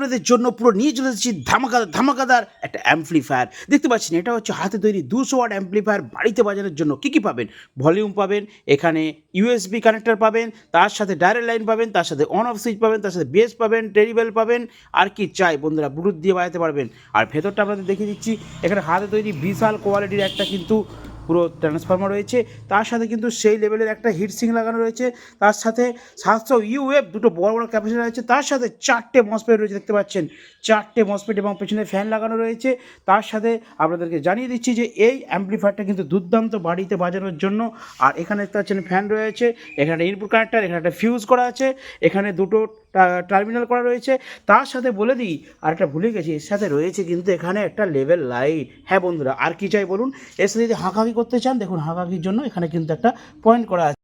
আপনাদের জন্য পুরো নিয়ে চলে এসেছি ধামাকাদার একটা অ্যাম্পলিফায়ার। দেখতে পাচ্ছেন এটা হচ্ছে হাতে তৈরি 200 ওয়াট অ্যাম্পলিফায়ার বাড়িতে বাজানোর জন্য। কী পাবেন? ভলিউম পাবেন, এখানে ইউএসবি কানেক্টর পাবেন, তার সাথে ডাইরেক্ট লাইন পাবেন, তার সাথে অন অফ সুইচ পাবেন, তার সাথে বেস পাবেন, টেরিবেল পাবেন, আর কি চাই বন্ধুরা ব্লুটুথ দিয়ে বাজাতে পারবেন। আর ভেতরটা আপনাদের দেখিয়ে দিচ্ছি, এখানে হাতে তৈরি বিশাল কোয়ালিটির একটা কিন্তু পুরো ট্রান্সফর্মার রয়েছে, তার সাথে কিন্তু সেই লেভেলের একটা হিটসিং লাগানো রয়েছে, তার সাথে 700 ইউএফ দুটো বড় বড় ক্যাপাসিটার রয়েছে, তার সাথে 4টে মসফেট রয়েছে, দেখতে পাচ্ছেন 4টে মসফেট এবং পেছনে ফ্যান লাগানো রয়েছে। তার সাথে আপনাদেরকে জানিয়ে দিচ্ছি যে এই অ্যাম্পলিফায়ারটা কিন্তু দুর্দান্ত বাড়িতে বাজানোর জন্য। আর এখানে দেখতে পাচ্ছেন ফ্যান রয়েছে, এখানে ইনপুট কানেক্টর, এখানে একটা ফিউজ করা আছে, এখানে দুটো টার্মিনাল করা রয়েছে। তার সাথে বলে দিই আর একটা ভুলে গেছি, এর সাথে রয়েছে কিন্তু এখানে একটা লেভেল লাইট। হ্যাঁ বন্ধুরা, আর কি চাই বলুন? এর সাথে যদি হাঁকাকি করতে চান, দেখুন হাঁকাকির জন্য এখানে কিন্তু একটা পয়েন্ট করা আছে।